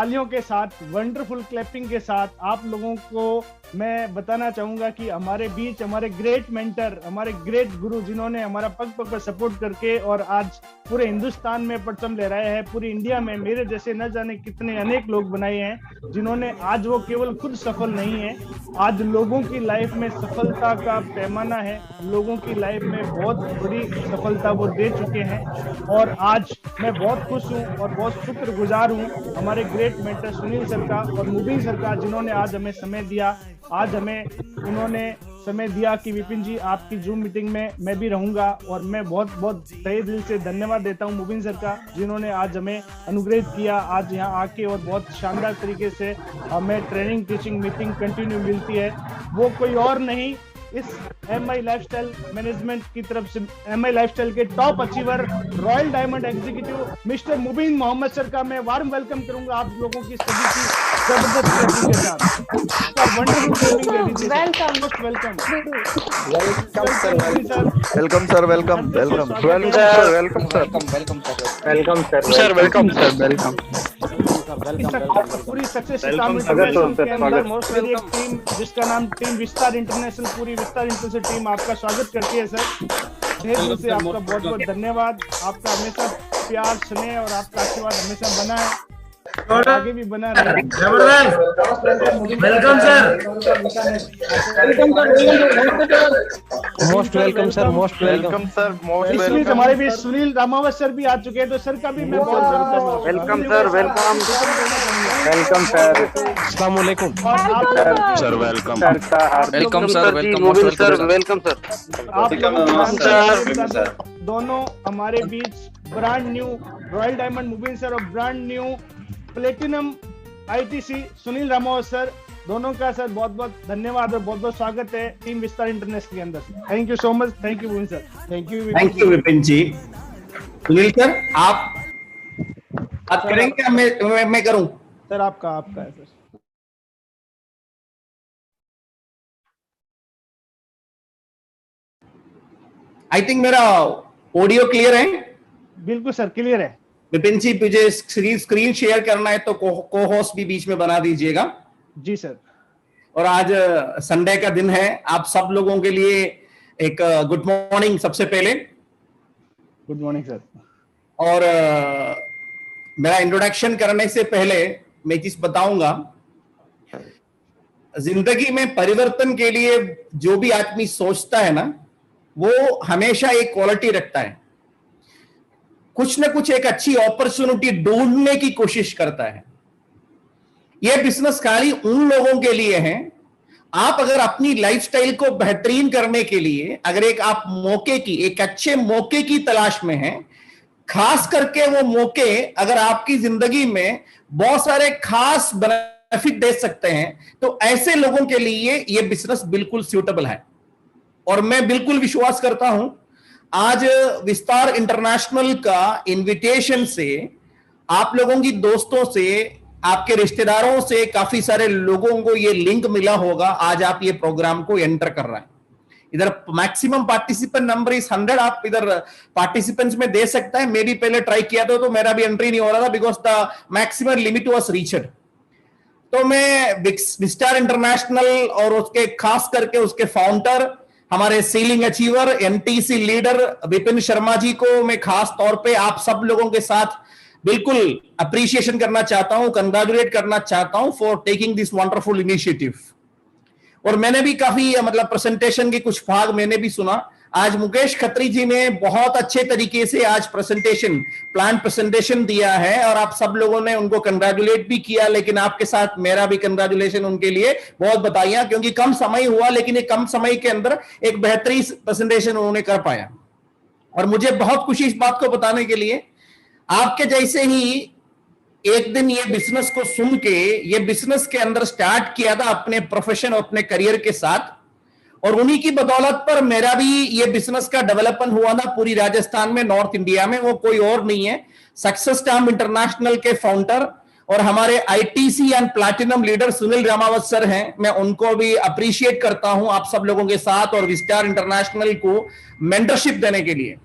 तालियों के साथ, वंडरफुल क्लैपिंग के साथ आप लोगों को मैं बताना चाहूंगा कि हमारे बीच हमारे ग्रेट मेंटर, हमारे ग्रेट गुरु, जिन्होंने हमारा पग पग पर सपोर्ट करके और आज पूरे हिंदुस्तान में परचम ले रहे हैं, पूरी इंडिया में मेरे जैसे न जाने कितने अनेक लोग बनाए हैं, जिन्होंने आज वो केवल खुद सफल नहीं है, आज लोगों की लाइफ में सफलता का पैमाना है, लोगों की लाइफ में बहुत बड़ी सफलता वो दे चुके हैं। और आज मैं बहुत खुश हूँ और बहुत शुक्रगुजार हूँ हमारे ग्रेट मेंटर सुनील सर का और मुबीन सर का, जिन्होंने आज हमें समय दिया। आज हमें उन्होंने समय दिया कि विपिन जी आपकी जूम मीटिंग में मैं भी रहूंगा, और मैं बहुत बहुत तहे दिल से धन्यवाद देता हूं मुबीन सर का, जिन्होंने आज हमें अनुग्रहित किया आज यहाँ आके, और बहुत शानदार तरीके से हमें ट्रेनिंग टीचिंग मीटिंग कंटिन्यू मिलती है। वो कोई और नहीं, इस MI लाइफस्टाइल मैनेजमेंट की तरफ से MI लाइफस्टाइल के top achiever royal diamond executive mister Mubeen Mohammad sir का मैं वार्म वेलकम करूंगा आप लोगों की सभी की जबरदस्त के साथ। वेलकम सर, वेलकम वेलकम पूरी सक्सेस के अंदर मोस्ट वेरी एक टीम जिसका नाम टीम विस्तार इंटरनेशनल, पूरी विस्तार इंटरनेशनल टीम आपका स्वागत करती है सर। दिल से आपका बहुत बहुत धन्यवाद। आपका हमेशा प्यार, स्नेह और आपका आशीर्वाद हमेशा बना है और आगे भी बना रहे। Welcome sir, most welcome sir, most welcome sir, most welcome. हमारे भी सुनील रामावत सर भी आ चुके हैं, तो सर का भी मैं बहुत welcome sir, welcome welcome sir, अस्सलाम वालेकुम sir, welcome welcome sir, welcome sir, welcome sir, आप लोगों सर दोनों हमारे बीच brand new royal diamond Mubeen sir और brand new platinum ITC Sunil Ramawat sir, दोनों का सर बहुत बहुत धन्यवाद और बहुत बहुत स्वागत है टीम विस्तार इंटरनेशनल के अंदर। Thank you so much. Thank you Mubeen sir. Thank you Vipin ji. Sunil sir आप बात करेंगे, मैं करूं सर? आपका है सर। आई थिंक मेरा ऑडियो क्लियर है? बिल्कुल सर, क्लियर है। विपिन जी मुझे स्क्रीन शेयर करना है तो को होस्ट भी बीच में बना दीजिएगा। जी सर। और आज संडे का दिन है, आप सब लोगों के लिए एक गुड मॉर्निंग। सबसे पहले गुड मॉर्निंग सर। और मेरा इंट्रोडक्शन करने से पहले मैं चीज बताऊंगा, जिंदगी में परिवर्तन के लिए जो भी आदमी सोचता है ना, वो हमेशा एक क्वालिटी रखता है, कुछ ना कुछ एक अच्छी अपॉर्चुनिटी ढूंढने की कोशिश करता है। यह बिजनेस खाली उन लोगों के लिए है, आप अगर अपनी लाइफस्टाइल को बेहतरीन करने के लिए अगर एक अच्छे मौके की तलाश में हैं, खास करके वो मौके अगर आपकी जिंदगी में बहुत सारे खास बेनिफिट दे सकते हैं, तो ऐसे लोगों के लिए यह बिजनेस बिल्कुल सूटेबल है। और मैं बिल्कुल विश्वास करता हूं, आज विस्तार इंटरनेशनल का इनविटेशन से आप लोगों की दोस्तों से, आपके रिश्तेदारों से काफी सारे लोगों को ये लिंक मिला होगा। आज आप ये प्रोग्राम को एंटर कर रहे हैं। इधर मैक्सिमम पार्टिसिपेंट नंबर इज 100। आप इधर पार्टिसिपेंट्स में दे सकते हैं। मैं भी पहले ट्राई किया था तो मेरा भी एंट्री नहीं हो रहा था, because the maximum limit was reached. तो मैं विस्टार इंटरनेशनल और उसके खास करके उसके फाउंडर, हमारे ceiling achiever NTC leader Vipin Sharma ji को मैं खास तौर पे आप सब लोगों के साथ बिल्कुल अप्रिशिएशन करना चाहता हूं, कंग्रेचुलेट करना चाहता हूं for taking this wonderful initiative. और मैंने भी काफी प्रेजेंटेशन के कुछ भाग मैंने भी सुना। आज मुकेश खत्री जी ने बहुत अच्छे तरीके से आज प्लान प्रेजेंटेशन दिया है और आप सब लोगों ने उनको कंग्रेचुलेट भी किया, लेकिन आपके साथ मेरा भी कंग्रेचुलेशन उनके लिए, बहुत बधाइयां, क्योंकि कम समय हुआ लेकिन एक कम समय के अंदर एक बेहतरीन प्रेजेंटेशन उन्होंने कर पाया। और मुझे बहुत खुशी इस बात को बताने के लिए, आपके जैसे ही एक दिन ये बिजनेस को सुन के ये बिजनेस के अंदर स्टार्ट किया था अपने प्रोफेशन और अपने करियर के साथ, और उन्हीं की बदौलत पर मेरा भी ये बिजनेस का डेवलपमेंट हुआ ना पूरी राजस्थान में, नॉर्थ इंडिया में। वो कोई और नहीं है, सक्सेस स्टैम्प इंटरनेशनल के फाउंडर और हमारे ITC and platinum leader Sunil Ramawat sir हैं। मैं उनको भी अप्रिशिएट करता हूं आप सब लोगों के साथ और विस्टार इंटरनेशनल को मेंटरशिप देने के लिए।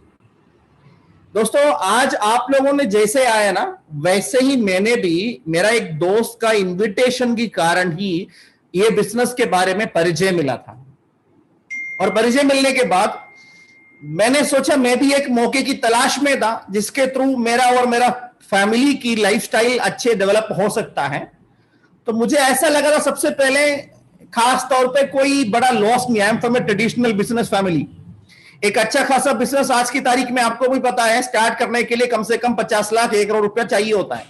दोस्तों आज आप लोगों ने जैसे आया ना, वैसे ही मैंने भी, मेरा एक दोस्त का इनविटेशन के कारण ही ये बिजनेस के बारे में परिचय मिला था। और परिचय मिलने के बाद मैंने सोचा मैं भी एक मौके की तलाश में था जिसके थ्रू मेरा और मेरा फैमिली की लाइफस्टाइल अच्छे डेवलप हो सकता है। तो मुझे ऐसा लगा था सबसे पहले, खास तौर पे कोई बड़ा लॉस नहीं, I am from A traditional business family. एक अच्छा खासा बिजनेस आज की तारीख में आपको भी पता है, स्टार्ट करने के लिए कम से कम 50 लाख 1 करोड़ रुपया चाहिए होता है।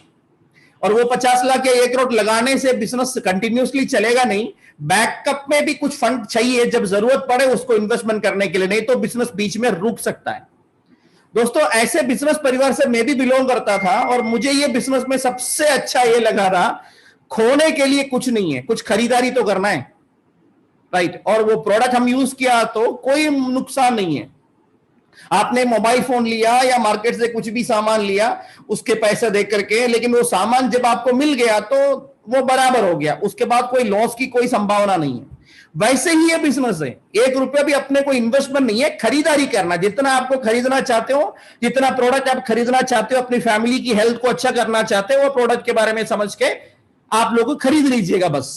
और वो 50 लाख या 1 करोड़ लगाने से बिजनेस कंटिन्यूसली चलेगा नहीं, बैकअप में भी कुछ फंड चाहिए जब जरूरत पड़े उसको इन्वेस्टमेंट करने के लिए, नहीं तो बिजनेस बीच में रुक सकता है। दोस्तों ऐसे बिजनेस परिवार से मैं भी बिलोंग करता था और मुझे ये बिजनेस में सबसे अच्छा ये लगा था, खोने के लिए कुछ नहीं है, कुछ खरीदारी तो करना है, राइट। और वो प्रोडक्ट हम यूज किया तो कोई नुकसान नहीं है। आपने मोबाइल फोन लिया या मार्केट से कुछ भी सामान लिया उसके पैसे दे करके, लेकिन वो सामान जब आपको मिल गया तो वो बराबर हो गया, उसके बाद कोई लॉस की कोई संभावना नहीं है। वैसे ही ये बिजनेस है, 1 रुपया भी अपने को इन्वेस्टमेंट नहीं है, खरीदारी करना, जितना आपको खरीदना चाहते हो, जितना प्रोडक्ट आप खरीदना चाहते हो, अपनी फैमिली की हेल्थ को अच्छा करना चाहते हो, वो प्रोडक्ट के बारे में समझ के आप लोग खरीद लीजिएगा। बस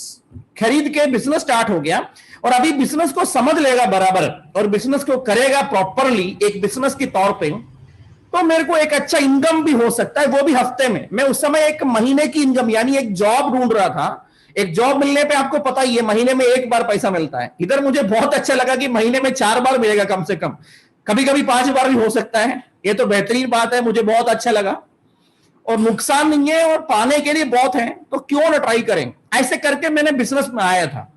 खरीद के बिजनेस स्टार्ट हो गया और अभी बिजनेस को समझ लेगा बराबर और बिजनेस को करेगा प्रॉपरली एक बिजनेस के तौर पे, तो मेरे को एक अच्छा इनकम भी हो सकता है, वो भी हफ्ते में। मैं उस समय एक महीने की इनकम यानी एक जॉब ढूंढ रहा था। एक जॉब मिलने पे आपको पता ही है महीने में 1 बार पैसा मिलता है। इधर मुझे बहुत अच्छा लगा कि महीने में 4 बार मिलेगा कम से कम, कभी कभी 5 बार भी हो सकता है। ये तो बेहतरीन बात है, मुझे बहुत अच्छा लगा और नुकसान नहीं है और पाने के लिए बहुत है, तो क्यों ना ट्राई करें। ऐसे करके मैंने बिजनेस में आया था।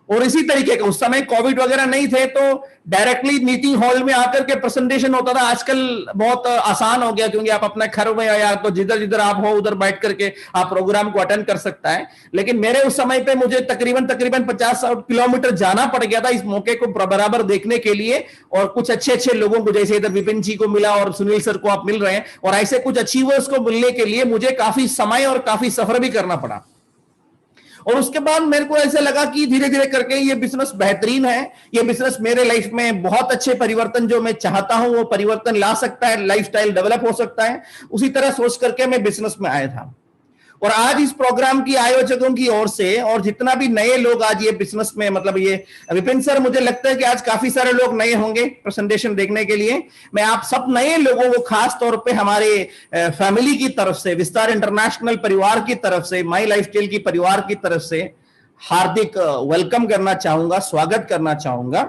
और इसी तरीके का उस समय कोविड वगैरह नहीं थे तो डायरेक्टली मीटिंग हॉल में आकर के प्रेजेंटेशन होता था। आजकल बहुत आसान हो गया क्योंकि आप अपने घर में या तो जिधर जिधर आप हो उधर बैठ करके आप प्रोग्राम को अटेंड कर सकता है। लेकिन मेरे उस समय पे मुझे तकरीबन 50 किलोमीटर जाना पड़ गया था इस मौके को बराबर देखने के लिए। और कुछ अच्छे अच्छे लोगों को, जैसे इधर विपिन जी को मिला और सुनील सर को आप मिल रहे हैं, और ऐसे कुछ अचीवर्स को मिलने के लिए मुझे काफी समय और काफी सफर भी करना पड़ा। और उसके बाद मेरे को ऐसा लगा कि धीरे धीरे करके ये बिजनेस बेहतरीन है, ये बिजनेस मेरे लाइफ में बहुत अच्छे परिवर्तन जो मैं चाहता हूं वो परिवर्तन ला सकता है, लाइफस्टाइल डेवलप हो सकता है। उसी तरह सोच करके मैं बिजनेस में आया था। और आज इस प्रोग्राम की आयोजकों की ओर से और जितना भी नए लोग आज ये बिजनेस में, मतलब ये विपिन सर, मुझे लगता है कि आज काफी सारे लोग नए होंगे प्रेजेंटेशन देखने के लिए। मैं आप सब नए लोगों को खास तौर पे हमारे फैमिली की तरफ से, विस्तार इंटरनेशनल परिवार की तरफ से, माई लाइफस्टाइल की परिवार की तरफ से हार्दिक वेलकम करना चाहूंगा, स्वागत करना चाहूंगा।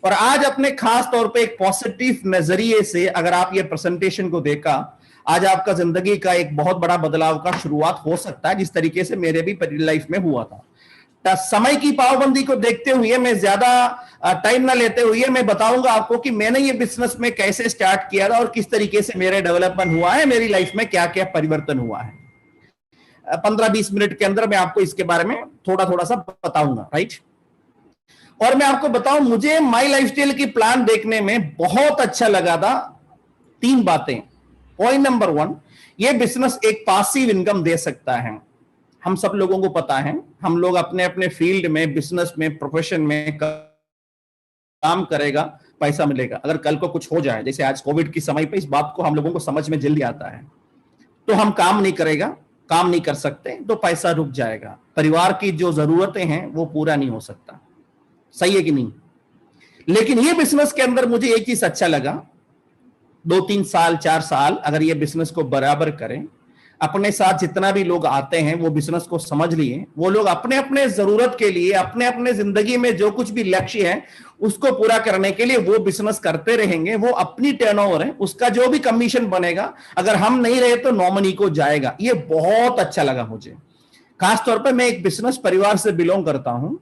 और आज अपने खास तौर पे एक पॉजिटिव नजरिए से अगर आप ये प्रेजेंटेशन को देखा, आज आपका जिंदगी का एक बहुत बड़ा बदलाव का शुरुआत हो सकता है, जिस तरीके से मेरे भी लाइफ में हुआ था। समय की पाबंदी को देखते हुए मैं ज्यादा टाइम ना लेते हुए मैं बताऊंगा आपको कि मैंने ये बिजनेस में कैसे स्टार्ट किया था और किस तरीके से मेरे डेवलपमेंट हुआ है, मेरी लाइफ में क्या क्या परिवर्तन हुआ है। 15-20 मिनट के अंदर मैं आपको इसके बारे में थोड़ा थोड़ा सा बताऊंगा, राइट। और मैं आपको बताऊं, मुझे माई लाइफस्टाइल की प्लान देखने में बहुत अच्छा लगा था 3 बातें। पॉइंट नंबर 1, ये बिजनेस एक पासिव इनकम दे सकता है। हम सब लोगों को पता है, हम लोग अपने अपने फील्ड में, बिजनेस में, प्रोफेशन में काम करेगा, पैसा मिलेगा। अगर कल को कुछ हो जाए, जैसे आज कोविड की समय पे, इस बात को हम लोगों को समझ में जल्दी आता है, तो हम काम नहीं करेगा, काम नहीं कर सकते तो पैसा रुक जाएगा, परिवार की जो जरूरतें हैं वो पूरा नहीं हो सकता। सही है कि नहीं? लेकिन ये बिजनेस के अंदर मुझे एक चीज अच्छा लगा, 2-3 साल 4 साल अगर ये बिजनेस को बराबर करें, अपने साथ जितना भी लोग आते हैं वो बिजनेस को समझ लिए, वो लोग अपने अपने जरूरत के लिए, अपने अपने जिंदगी में जो कुछ भी लक्ष्य है उसको पूरा करने के लिए वो बिजनेस करते रहेंगे। वो अपनी टर्नओवर है, उसका जो भी कमीशन बनेगा, अगर हम नहीं रहे तो नॉमिनी को जाएगा। ये बहुत अच्छा लगा मुझे। खासतौर पर मैं एक बिजनेस परिवार से बिलोंग करता हूं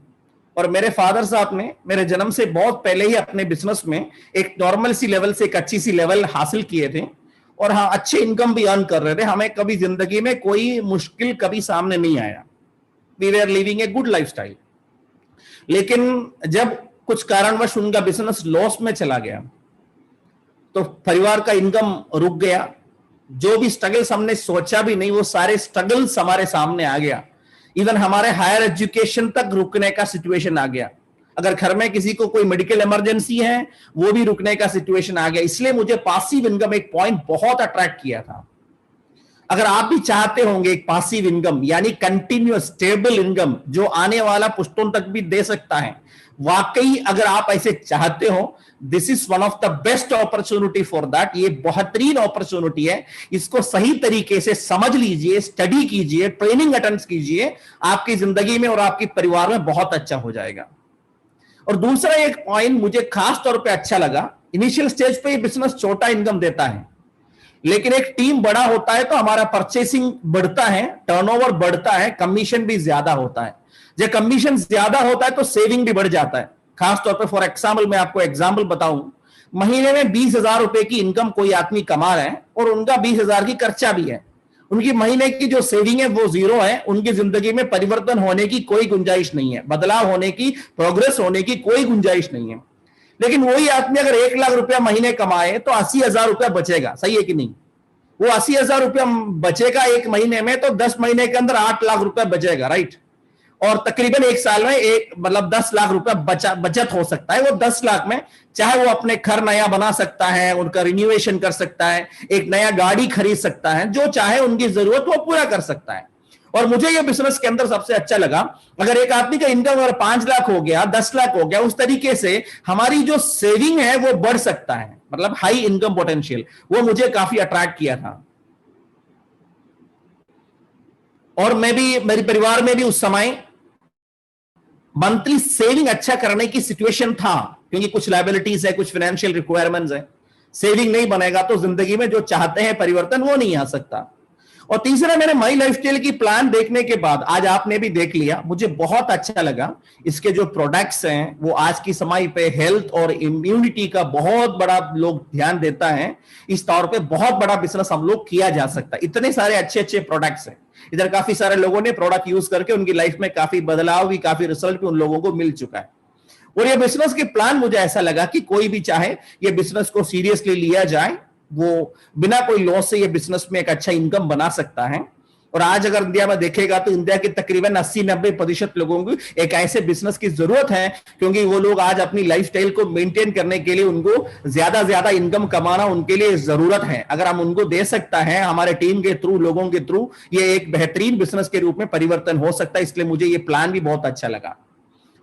और मेरे फादर साहब ने मेरे जन्म से बहुत पहले ही अपने बिजनेस में एक नॉर्मल सी लेवल से एक अच्छी सी लेवल हासिल किए थे और हाँ, अच्छे इनकम भी अर्न कर रहे थे। हमें कभी जिंदगी में कोई मुश्किल कभी सामने नहीं आया। We were living a good lifestyle. लेकिन जब कुछ कारणवश उनका बिजनेस लॉस में चला गया तो परिवार का इनकम रुक गया। जो भी स्ट्रगल्स हमने सोचा भी नहीं, वो सारे स्ट्रगल्स हमारे सामने आ गया। इवन हमारे हायर एजुकेशन तक रुकने का सिचुएशन आ गया। अगर घर में किसी को कोई मेडिकल इमरजेंसी है वो भी रुकने का सिचुएशन आ गया। इसलिए मुझे पासिव इनकम एक पॉइंट बहुत अट्रैक्ट किया था। अगर आप भी चाहते होंगे एक पासिव इनकम यानी कंटिन्यूअस स्टेबल इनकम जो आने वाला पुश्तों तक भी दे सकता है, वाकई अगर आप ऐसे चाहते हो, this is one of the best opportunity for that. ये बेहतरीन अपॉर्चुनिटी है, इसको सही तरीके से समझ लीजिए, स्टडी कीजिए, ट्रेनिंग अटेंड कीजिए, आपकी जिंदगी में और आपके परिवार में बहुत अच्छा हो जाएगा। और दूसरा एक पॉइंट मुझे खास तौर पे अच्छा लगा, इनिशियल स्टेज पे ये बिजनेस छोटा इनकम देता है, लेकिन एक टीम बड़ा होता है तो हमारा परचेसिंग बढ़ता है, टर्नओवर बढ़ता है, कमीशन भी ज्यादा होता है। जब कमीशन ज्यादा होता है तो सेविंग भी बढ़ जाता है। खास तौर पे फॉर एग्जाम्पल मैं आपको एग्जाम्पल बताऊं, महीने में 20,000 रुपए की इनकम कोई आदमी कमा रहे हैं और उनका 20,000 की खर्चा भी है, उनकी महीने की जो सेविंग है वो जीरो है, उनकी जिंदगी में परिवर्तन होने की कोई गुंजाइश नहीं है, बदलाव होने की, प्रोग्रेस होने की कोई गुंजाइश नहीं है। लेकिन वही आदमी अगर 1 लाख रुपया महीने कमाए तो 80,000 रुपया बचेगा, सही है कि नहीं? वो 80,000 रुपया बचेगा एक महीने में, तो 10 महीने के अंदर 8 लाख रुपया बचेगा, राइट? और तकरीबन एक साल में 10 लाख रुपया बचत हो सकता है। वो 10 लाख में चाहे वो अपने घर नया बना सकता है, उनका रिन्यूएशन कर सकता है, एक नया गाड़ी खरीद सकता है, जो चाहे उनकी जरूरत वो पूरा कर सकता है। और मुझे ये बिजनेस के अंदर सबसे अच्छा लगा, अगर एक आदमी का इनकम अगर 5 लाख हो गया, 10 लाख हो गया, उस तरीके से हमारी जो सेविंग है वो बढ़ सकता है, मतलब हाई इनकम पोटेंशियल, वो मुझे काफी अट्रैक्ट किया था। और मैं भी, मेरे परिवार में भी उस समय मंथली सेविंग अच्छा करने की सिचुएशन था, क्योंकि कुछ लायबिलिटीज है, कुछ फाइनेंशियल रिक्वायरमेंट्स है। सेविंग नहीं बनेगा तो जिंदगी में जो चाहते हैं परिवर्तन वो नहीं आ सकता। और तीसरा, मैंने माई लाइफस्टाइल की प्लान देखने के बाद, आज आपने भी देख लिया, मुझे बहुत अच्छा लगा। इसके जो प्रोडक्ट्स हैं वो आज की समय पे हेल्थ और इम्यूनिटी का बहुत बड़ा लोग ध्यान देता है, इस तौर पे बहुत बड़ा बिजनेस हम लोग किया जा सकता है। इतने सारे अच्छे अच्छे प्रोडक्ट्स हैं, इधर काफी सारे लोगों ने प्रोडक्ट यूज करके उनकी लाइफ में काफी बदलाव भी, काफी रिजल्ट भी उन लोगों को मिल चुका है। और ये बिजनेस के प्लान मुझे ऐसा लगा कि कोई भी चाहे ये बिजनेस को सीरियसली लिया जाए, वो बिना कोई लॉस से ये बिजनेस में एक अच्छा इनकम बना सकता है। और आज अगर इंडिया में देखेगा तो इंडिया के तकरीबन 80-90% लोगों को एक ऐसे बिजनेस की जरूरत है, क्योंकि वो लोग आज अपनी लाइफस्टाइल को मेंटेन करने के लिए उनको ज्यादा इनकम कमाना उनके लिए जरूरत है। अगर हम उनको दे सकता है हमारे टीम के थ्रू, लोगों के थ्रू, ये एक बेहतरीन बिजनेस के रूप में परिवर्तन हो सकता है। इसलिए मुझे ये प्लान भी बहुत अच्छा लगा,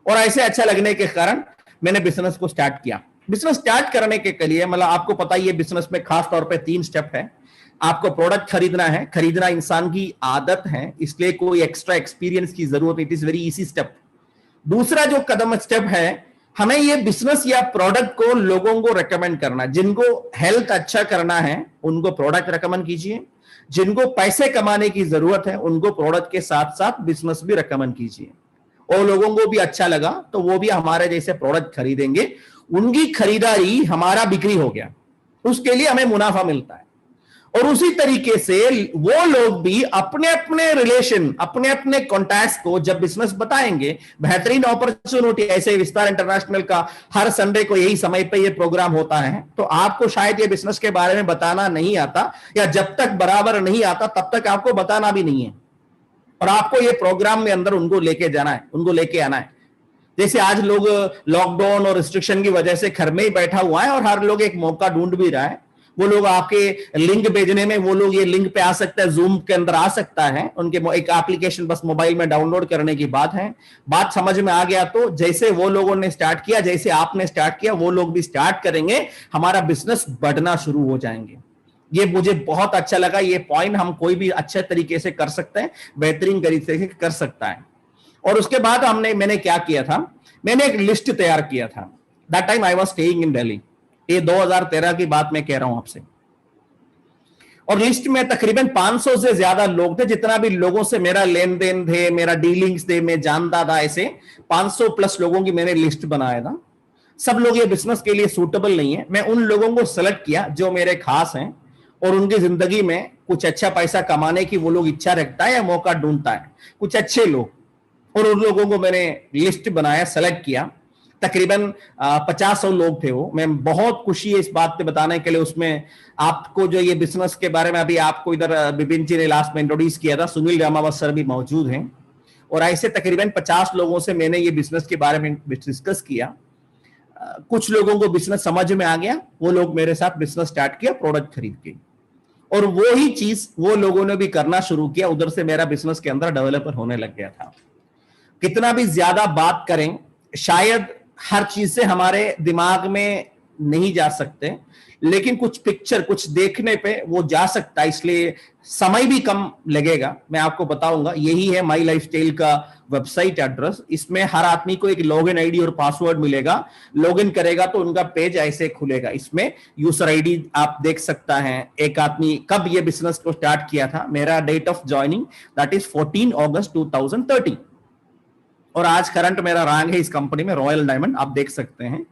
और ऐसे अच्छा लगने के कारण मैंने बिजनेस को स्टार्ट किया। बिजनेस स्टार्ट करने के लिए, मतलब आपको पता ही है, बिजनेस में खास तौर पे 3 स्टेप है। आपको प्रोडक्ट खरीदना है, खरीदना इंसान की आदत है, इसलिए कोई एक्स्ट्रा एक्सपीरियंस की जरूरत नहीं, it is very easy step. दूसरा जो कदम स्टेप है, हमें ये बिजनेस या प्रोडक्ट को लोगों को रेकमेंड करना। जिनको हेल्थ अच्छा करना है उनको प्रोडक्ट रेकमेंड कीजिए, जिनको पैसे कमाने की जरूरत है उनको प्रोडक्ट के साथ साथ बिजनेस भी रेकमेंड कीजिए। और लोगों को भी अच्छा लगा तो वो भी हमारे जैसे प्रोडक्ट खरीदेंगे, उनकी खरीदारी हमारा बिक्री हो गया, उसके लिए हमें मुनाफा मिलता है। और उसी तरीके से वो लोग भी अपने अपने रिलेशन, अपने अपने कॉन्टैक्ट्स को जब बिजनेस बताएंगे, बेहतरीन अपॉर्चुनिटी। ऐसे विस्तार इंटरनेशनल का हर संडे को यही समय पे ये प्रोग्राम होता है, तो आपको शायद ये बिजनेस के बारे में बताना नहीं आता, या जब तक बराबर नहीं आता तब तक आपको बताना भी नहीं है, और आपको ये प्रोग्राम में अंदर उनको लेके जाना है, उनको लेके आना है। जैसे आज लोग लॉकडाउन और रिस्ट्रिक्शन की वजह से घर में ही बैठा हुआ है और हर लोग एक मौका ढूंढ भी रहा है। वो लोग आपके लिंक भेजने में, वो लोग ये लिंक पे आ सकते हैं, जूम के अंदर आ सकता है, उनके एक एप्लीकेशन बस मोबाइल में डाउनलोड करने की बात है। बात समझ में आ गया तो जैसे वो लोगों ने स्टार्ट किया, जैसे आपने स्टार्ट किया, वो लोग भी स्टार्ट करेंगे, हमारा बिजनेस बढ़ना शुरू हो जाएंगे। ये मुझे बहुत अच्छा लगा। ये पॉइंट हम कोई भी अच्छे तरीके से कर सकते हैं, बेहतरीन तरीके से कर सकता है। और उसके बाद मैंने क्या किया था, मैंने एक लिस्ट तैयार किया था। That time I was staying in Delhi, ये 2013 की बात मैं कह रहा हूं आपसे। और लिस्ट में तकरीबन 500 से ज्यादा लोग थे, जितना भी लोगों से मेरा लेन देन थे, मेरा डीलिंग्स थे, मैं जानता था, ऐसे 500 प्लस लोगों की मैंने लिस्ट बनाया था। सब लोग ये बिजनेस के लिए सूटेबल नहीं है। मैं उन लोगों को सेलेक्ट किया जो मेरे खास हैं और उनकी जिंदगी में कुछ अच्छा पैसा कमाने की वो लोग इच्छा रखता है या मौका ढूंढता है, कुछ अच्छे लोग, और उन लोगों को मैंने लिस्ट बनाया, सेलेक्ट किया। तकरीबन 50 लोग थे वो। मैं बहुत खुशी है इस बात पे बताने के लिए। उसमें आपको जो ये बिजनेस के बारे में अभी आपको इधर बिपिन जी ने लास्ट में इंट्रोड्यूस किया था, सुनील रामावत सर भी मौजूद हैं। और ऐसे तकरीबन 50 लोगों से मैंने ये बिजनेस के बारे में डिस्कस किया। कुछ लोगों को बिजनेस समझ में आ गया, वो लोग मेरे साथ बिजनेस स्टार्ट किया प्रोडक्ट खरीद के, और वो ही चीज वो लोगों ने भी करना शुरू किया। उधर से मेरा बिजनेस के अंदर डेवलपर होने लग गया था। कितना भी ज्यादा बात करें, शायद हर चीज से हमारे दिमाग में नहीं जा सकते, लेकिन कुछ पिक्चर, कुछ देखने पे वो जा सकता है, इसलिए समय भी कम लगेगा। मैं आपको बताऊंगा, यही है माई लाइफस्टाइल का वेबसाइट एड्रेस। इसमें हर आदमी को एक लॉगिन आईडी और पासवर्ड मिलेगा। लॉगिन करेगा तो उनका पेज ऐसे खुलेगा। इसमें यूजर आईडी आप देख सकता है, एक आदमी कब ये बिजनेस को स्टार्ट किया था। मेरा date of joining that is 14 August 2013, और आज करंट मेरा रैंक है इस कंपनी में रॉयल डायमंड, आप देख सकते हैं।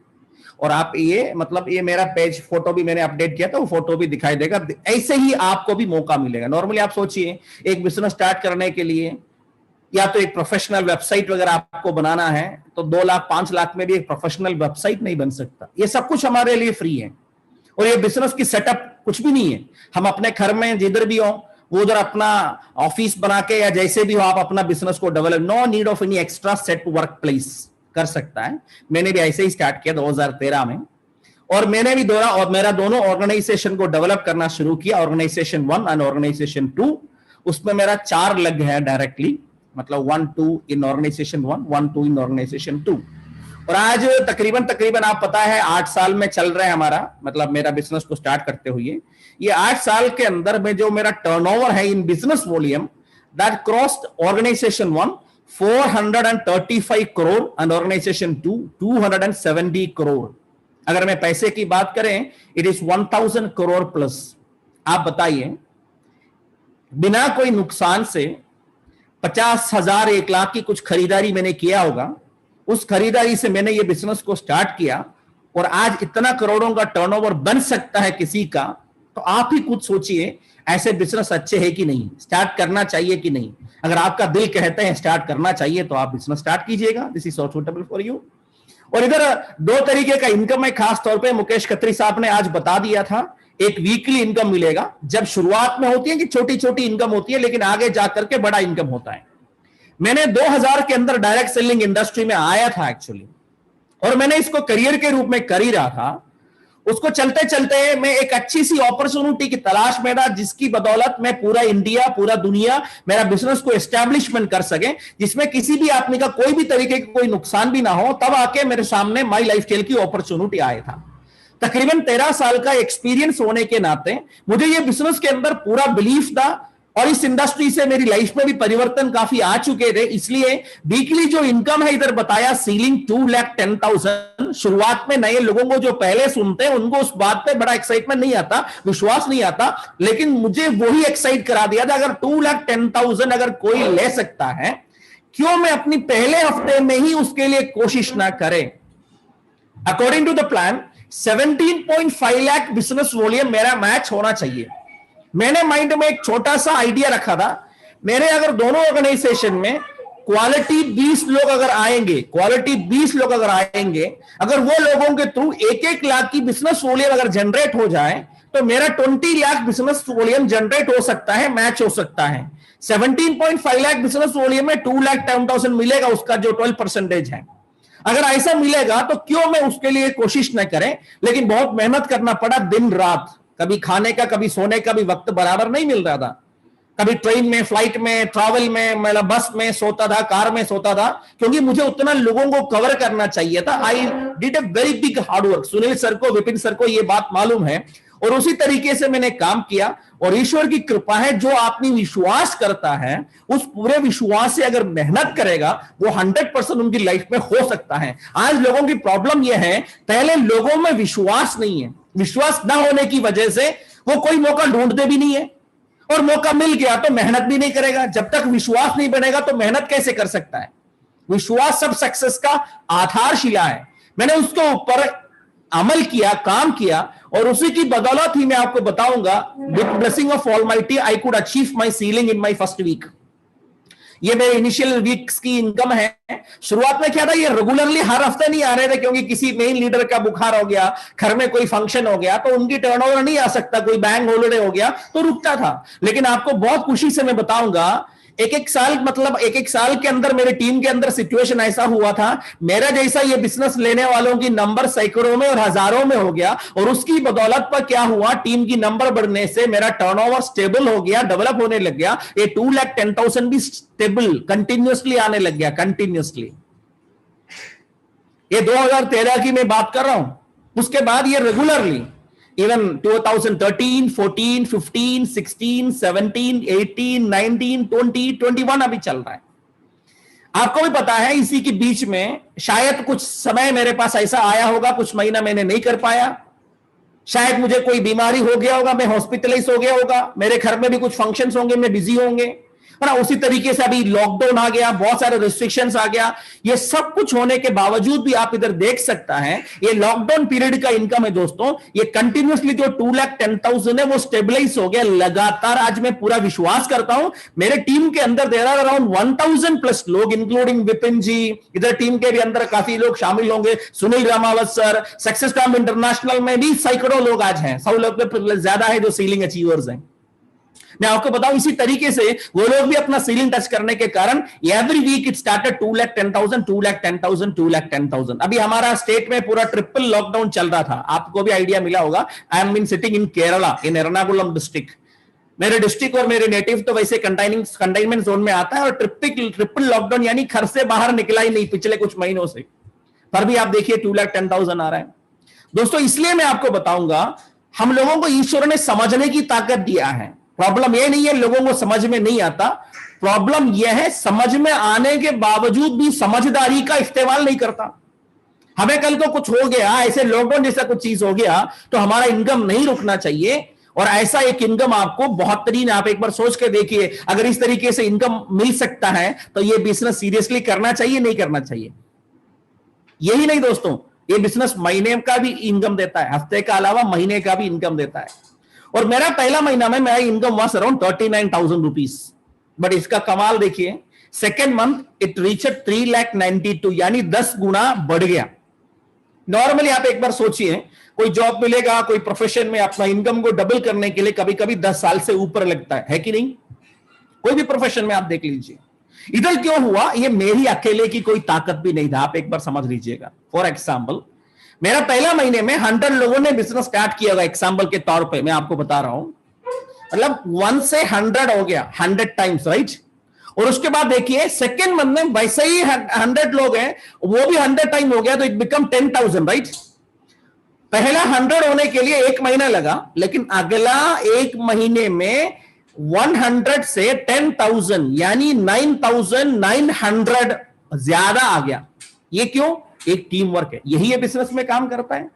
और आप ये मतलब ये मेरा पेज फोटो भी मैंने अपडेट किया था, वो फोटो भी दिखाई देगा। ऐसे ही आपको भी मौका मिलेगा। नॉर्मली आप सोचिए, एक बिजनेस स्टार्ट करने के लिए या तो एक प्रोफेशनल वेबसाइट वगैरह आपको बनाना है तो 2 लाख 5 लाख में भी एक प्रोफेशनल वेबसाइट नहीं बन सकता। ये सब कुछ हमारे लिए फ्री है, और ये बिजनेस की सेटअप कुछ भी नहीं है। हम अपने घर में जिधर भी हो, वो उधर अपना ऑफिस बना के या जैसे भी हो आप अपना बिजनेस को develop, no need of any extra set work place कर सकता है। मैंने भी ऐसे ही स्टार्ट किया 2013 में, और मैंने भी और मेरा दोनों ऑर्गेनाइजेशन को डेवलप करना शुरू किया, ऑर्गेनाइजेशन 1 एंड ऑर्गेनाइजेशन 2। उसमें मेरा 4 लग है डायरेक्टली, मतलब 1-2 इन ऑर्गेनाइजेशन 1, 1-2 इन ऑर्गेनाइजेशन 2। और आज तकरीबन आप पता है 8 साल में चल रहा है हमारा, मतलब मेरा बिजनेस को स्टार्ट करते हुए। ये 8 साल के अंदर में जो मेरा टर्नओवर है in business volume, that crossed organisation 1 435 crore and organisation 2 270 crore. अगर मैं पैसे की बात करें, इट इज 1000 करोड़ प्लस। आप बताइए, बिना कोई नुकसान से 50,000 1 लाख की कुछ खरीदारी मैंने किया होगा। उस खरीदारी से मैंने ये बिजनेस को स्टार्ट किया, और आज इतना करोड़ों का टर्नओवर बन सकता है किसी का। तो आप ही खुद सोचिए, ऐसे बिजनेस अच्छे है कि नहीं, स्टार्ट करना चाहिए कि नहीं। अगर आपका दिल कहते हैं स्टार्ट करना चाहिए तो आप बिजनेस स्टार्ट कीजिएगा। This is suitable for you. और इधर 2 तरीके का इनकम है, खास तौर पे मुकेश खत्री साहब ने आज बता दिया था। एक वीकली इनकम मिलेगा, जब शुरुआत में होती है कि छोटी छोटी इनकम होती है, लेकिन आगे जाकर के बड़ा इनकम होता है। मैंने 2000 के अंदर डायरेक्ट सेलिंग इंडस्ट्री में आया था एक्चुअली, और मैंने इसको करियर के रूप में कर ही रहा था। उसको चलते चलते मैं एक अच्छी सी अपॉर्चुनिटी की तलाश में था, जिसकी बदौलत मैं पूरा इंडिया, पूरा दुनिया मेरा बिजनेस को एस्टैब्लिशमेंट कर सके, जिसमें किसी भी आदमी का कोई भी तरीके का कोई नुकसान भी ना हो। तब आके मेरे सामने माई लाइफस्टाइल की अपॉर्चुनिटी आया था। तकरीबन 13 साल का एक्सपीरियंस होने के नाते मुझे ये बिजनेस के अंदर पूरा बिलीफ था, और इस इंडस्ट्री से मेरी लाइफ में भी परिवर्तन काफी आ चुके थे। इसलिए वीकली जो इनकम है इधर बताया, सीलिंग 2,10,000। शुरुआत में नए लोगों को जो पहले सुनते हैं उनको उस बात पे बड़ा एक्साइटमेंट नहीं आता, विश्वास नहीं आता, लेकिन मुझे वही एक्साइट करा दिया था। अगर 2,10,000 अगर कोई ले सकता है, क्यों मैं अपनी पहले हफ्ते में ही उसके लिए कोशिश ना करें। According to the plan 17.5 lakh business volume मेरा मैच होना चाहिए। मैंने माइंड में एक छोटा सा आइडिया रखा था, मेरे अगर दोनों ऑर्गेनाइजेशन में क्वालिटी 20 लोग अगर आएंगे, अगर वो लोगों के थ्रू 1-1 लाख की बिजनेस वॉल्यूम अगर जनरेट हो जाए, तो मेरा 20 लाख बिजनेस वॉल्यूम जनरेट हो सकता है, मैच हो सकता है। 17.5 लाख बिजनेस वॉल्यूम में 2,10,000 मिलेगा, उसका जो 12% है। अगर ऐसा मिलेगा तो क्यों मैं उसके लिए कोशिश न करें। लेकिन बहुत मेहनत करना पड़ा, दिन रात, कभी खाने का कभी सोने का भी वक्त बराबर नहीं मिल रहा था। कभी ट्रेन में, फ्लाइट में, ट्रैवल में, मतलब बस में सोता था, कार में सोता था, क्योंकि मुझे उतना लोगों को कवर करना चाहिए था। I did a very big hard work. Sunil sir को, विपिन सर को ये बात मालूम है, और उसी तरीके से मैंने काम किया। और ईश्वर की कृपा है, जो आदमी विश्वास करता है उस पूरे विश्वास से अगर मेहनत करेगा, वो 100% उनकी लाइफ में हो सकता है। आज लोगों की प्रॉब्लम यह है, पहले लोगों में विश्वास नहीं है, विश्वास ना होने की वजह से वो कोई मौका ढूंढते भी नहीं है, और मौका मिल गया तो मेहनत भी नहीं करेगा। जब तक विश्वास नहीं बनेगा तो मेहनत कैसे कर सकता है। विश्वास सब सक्सेस का आधारशिला है। मैंने उसके ऊपर अमल किया, काम किया, और उसी की बदौलत ही मैं आपको बताऊंगा, with blessing of almighty I could achieve my ceiling in my first week. ये मेरे इनिशियल वीक्स की इनकम है। शुरुआत में क्या था, ये रेगुलरली हर हफ्ते नहीं आ रहे थे, क्योंकि किसी मेन लीडर का बुखार हो गया, घर में कोई फंक्शन हो गया, तो उनकी टर्नओवर नहीं आ सकता, कोई बैंक हॉलिडे हो गया तो रुकता था। लेकिन आपको बहुत खुशी से मैं बताऊंगा, एक एक साल, मतलब एक एक साल के अंदर मेरे टीम के अंदर सिचुएशन ऐसा हुआ था, मेरा जैसा ये बिजनेस लेने वालों की नंबर सैकड़ों में और हजारों में हो गया, और उसकी बदौलत पर क्या हुआ, टीम की नंबर बढ़ने से मेरा टर्नओवर स्टेबल हो गया, डेवलप होने लग गया। ये 2,10,000 भी स्टेबल कंटिन्यूअसली आने लग गया, कंटिन्यूअसली। ये 2013 की मैं बात कर रहा हूं, उसके बाद ये रेगुलरली इवन 2013, 14, 15, 16, 17, 18, 19, 20, 21 अभी चल रहा है। आपको भी पता है इसी के बीच में शायद कुछ समय मेरे पास ऐसा आया होगा, कुछ महीना मैंने नहीं कर पाया, शायद मुझे कोई बीमारी हो गया होगा, मैं हॉस्पिटलाइज हो गया होगा, मेरे घर में भी कुछ फंक्शंस होंगे, मैं बिजी होंगे, है ना। उसी तरीके से अभी लॉकडाउन आ गया, बहुत सारे रिस्ट्रिक्शंस आ गया। ये सब कुछ होने के बावजूद भी आप इधर देख सकता है, ये लॉकडाउन पीरियड का इनकम है दोस्तों, ये कंटिन्यूअसली जो 2,10,000 है वो स्टेबलाइज हो गया लगातार। आज मैं पूरा विश्वास करता हूं मेरे टीम के अंदर देर आर अराउंड 1,000 प्लस लोग, इंक्लूडिंग विपिन जी, इधर टीम के भी अंदर काफी लोग शामिल होंगे, Sunil Ramawat sir, success time international में भी सैकड़ों लोग आज हैं, 100 लोग ज्यादा है जो सीलिंग अचीवर्स हैं। मैं आपको बताऊं इसी तरीके से वो लोग भी अपना सीलिंग टच करने के कारण एवरी वीक इट स्टार्टेड 2,10,000, 2,10,000, 2,10,000। अभी हमारा स्टेट में पूरा ट्रिपल लॉकडाउन चल रहा था, आपको भी आइडिया मिला होगा। I am been sitting in Kerala, in Ernakulam district. मेरे डिस्ट्रिक्ट और मेरे नेटिव तो वैसे कंटेनमेंट जोन में आता है, और ट्रिपल लॉकडाउन यानी घर से बाहर निकला ही नहीं पिछले कुछ महीनों से, पर भी आप देखिए 2,10,000 आ रहा है दोस्तों। इसलिए मैं आपको बताऊंगा, हम लोगों को ईश्वर ने समझने की ताकत दिया है। प्रॉब्लम यह नहीं है लोगों को समझ में नहीं आता, प्रॉब्लम यह है समझ में आने के बावजूद भी समझदारी का इस्तेमाल नहीं करता। हमें कल को कुछ हो गया, ऐसे लॉकडाउन जैसा कुछ चीज हो गया, तो हमारा इनकम नहीं रुकना चाहिए। और ऐसा एक इनकम आपको बेहतरीन, आप एक बार सोच के देखिए, अगर इस तरीके से इनकम मिल सकता है तो ये बिजनेस सीरियसली करना चाहिए, नहीं करना चाहिए। यही नहीं दोस्तों, ये बिजनेस महीने का भी इनकम देता है, हफ्ते का अलावा महीने का भी इनकम देता है। और मेरा पहला महीना में मेरा income was around 39,000 rupees, but इसका कमाल देखिए, सेकेंड मंथ इट रीचड 3,92,000, यानी 10 गुना बढ़ गया। नॉर्मली आप एक बार सोचिए, कोई जॉब मिलेगा, कोई प्रोफेशन में अपना इनकम को डबल करने के लिए कभी कभी 10 साल से ऊपर लगता है कि नहीं? कोई भी प्रोफेशन में आप देख लीजिए। इधर क्यों हुआ? ये मेरी अकेले की कोई ताकत भी नहीं था, आप एक बार समझ लीजिएगा। फॉर एग्जाम्पल, मेरा पहला महीने में 100 लोगों ने बिजनेस स्टार्ट किया होगा, एग्जाम्पल के तौर पे मैं आपको बता रहा हूं, मतलब 1 से 100 हो गया, 100 टाइम्स, राइट। और उसके बाद देखिए सेकेंड मंथ में वैसे ही 100 लोग हैं, वो भी 100 टाइम हो गया, तो इट बिकम 10,000, राइट। पहला 100 होने के लिए 1 महीना लगा, लेकिन अगला 1 महीने में 100 से 10,000 यानी 9,900 ज्यादा आ गया। ये क्यों? एक टीम वर्क है, यही है बिजनेस में काम करता है।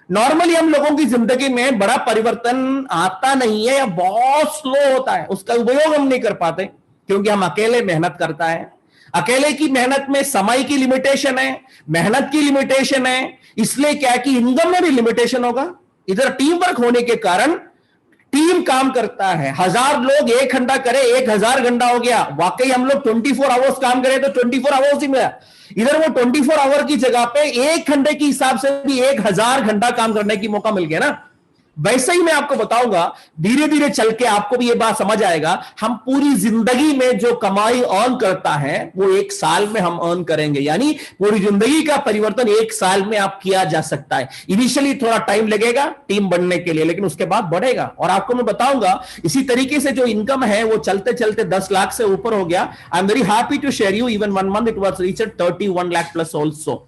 नॉर्मली हम लोगों की जिंदगी में बड़ा परिवर्तन आता नहीं है या बहुत स्लो होता है, उसका उपयोग हम नहीं कर पाते क्योंकि हम अकेले मेहनत करता है। अकेले की मेहनत में समय की लिमिटेशन है, मेहनत की लिमिटेशन है, इसलिए क्या कि इनकम में भी लिमिटेशन होगा। इधर टीम वर्क होने के कारण टीम काम करता है, 1000 लोग 1 घंटा करे, 1000 घंटा हो गया। वाकई हम लोग 24 आवर्स काम करें तो 24 आवर्स ही मिला, इधर वो 24 आवर की जगह पे 1 घंटे के हिसाब से भी 1000 घंटा काम करने की मौका मिल गया ना। वैसे ही मैं आपको बताऊंगा, धीरे धीरे चल के आपको भी ये बात समझ आएगा। हम पूरी जिंदगी में जो कमाई अर्न करता है वो 1 साल में हम अर्न करेंगे, यानी पूरी जिंदगी का परिवर्तन 1 साल में आप किया जा सकता है। इनिशियली थोड़ा टाइम लगेगा टीम बनने के लिए, लेकिन उसके बाद बढ़ेगा। और आपको मैं बताऊंगा इसी तरीके से जो इनकम है वो चलते चलते 10 लाख से ऊपर हो गया। I am very happy to share you, even 1 month it was reached 31 lakh plus also.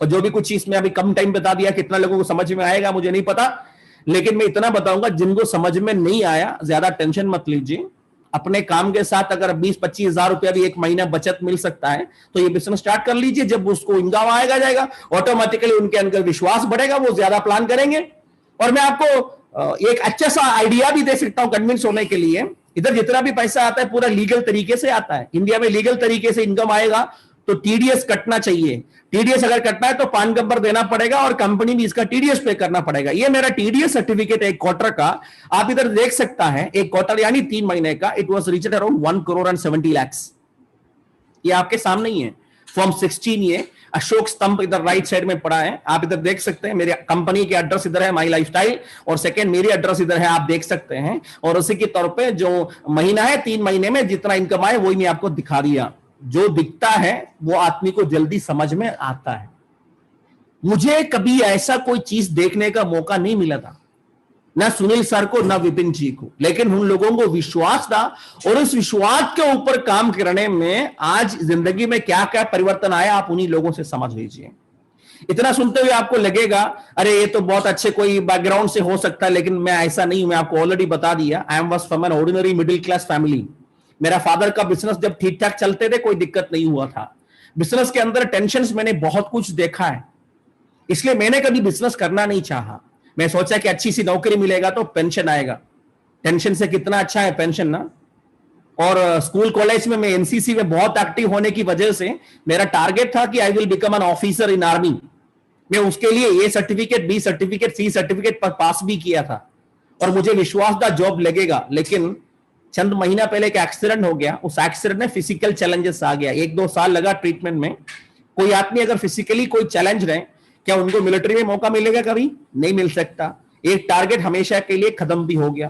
और जो भी कुछ चीज में अभी कम टाइम बता दिया, कितना लोगों को समझ में आएगा मुझे नहीं पता, लेकिन मैं इतना बताऊंगा, जिनको समझ में नहीं आया ज्यादा टेंशन मत लीजिए। अपने काम के साथ अगर 20-25 हजार रुपया भी 1 महीना बचत मिल सकता है तो ये बिजनेस स्टार्ट कर लीजिए। जब उसको इनकम आएगा जाएगा, ऑटोमेटिकली उनके अंदर विश्वास बढ़ेगा, वो ज्यादा प्लान करेंगे। और मैं आपको एक अच्छा सा आइडिया भी दे सकता हूं कन्विंस होने के लिए। इधर जितना भी पैसा आता है पूरा लीगल तरीके से आता है। इंडिया में लीगल तरीके से इनकम आएगा तो टीडीएस कटना चाहिए। टीडीएस अगर कटना है तो पान नंबर देना पड़ेगा और कंपनी भी इसका टीडीएस पे करना पड़ेगा। ये मेरा टीडीएस सर्टिफिकेट है 1 क्वार्टर का, आप इधर देख सकता है। 1 क्वार्टर यानी 3 महीने का, it was reached around 1 crore and 70 lakhs। ये आपके सामने ही है, फॉर्म 16 ये अशोक स्तंभ इधर राइट साइड में पड़ा है, आप इधर देख सकते हैं। मेरे कंपनी के एड्रेस इधर है, माई लाइफस्टाइल, और सेकंड मेरी एड्रेस इधर है, आप देख सकते हैं। और उसी के तौर पे जो महीना है, 3 महीने में जितना इनकम आए वही मैं आपको दिखा दिया। जो दिखता है वो आदमी को जल्दी समझ में आता है। मुझे कभी ऐसा कोई चीज देखने का मौका नहीं मिला था, ना सुनील सर को ना विपिन जी को, लेकिन उन लोगों को विश्वास था और उस विश्वास के ऊपर काम करने में आज जिंदगी में क्या क्या परिवर्तन आया आप उन्हीं लोगों से समझ लीजिए। इतना सुनते हुए आपको लगेगा अरे ये तो बहुत अच्छे कोई बैकग्राउंड से हो सकता है, लेकिन मैं ऐसा नहीं हूं। मैं आपको ऑलरेडी बता दिया, I am was from an ordinary middle class family. मेरा फादर का बिजनेस जब ठीक ठाक चलते थे कोई दिक्कत नहीं हुआ था। बिजनेस के अंदर टेंशन मैंने बहुत कुछ देखा है, इसलिए मैंने कभी बिजनेस करना नहीं चाहा। मैं सोचा कि अच्छी सी नौकरी मिलेगा तो पेंशन आएगा, टेंशन से कितना अच्छा है पेंशन ना। और स्कूल कॉलेज में मैं एनसीसी में बहुत एक्टिव होने की वजह से मेरा टारगेट था कि I will become an officer in army. मैं उसके लिए A certificate, B certificate, C certificate पर पास भी किया था और मुझे विश्वास था जॉब लगेगा। लेकिन चंद महीना पहले एक एक्सीडेंट हो गया, उस एक्सीडेंट में फिजिकल चैलेंजेस आ गया। 1-2 साल लगा ट्रीटमेंट में। कोई आदमी अगर फिजिकली कोई चैलेंज रहे, क्या उनको मिलिट्री में मौका मिलेगा? कभी नहीं मिल सकता। एक टारगेट हमेशा के लिए खत्म भी हो गया।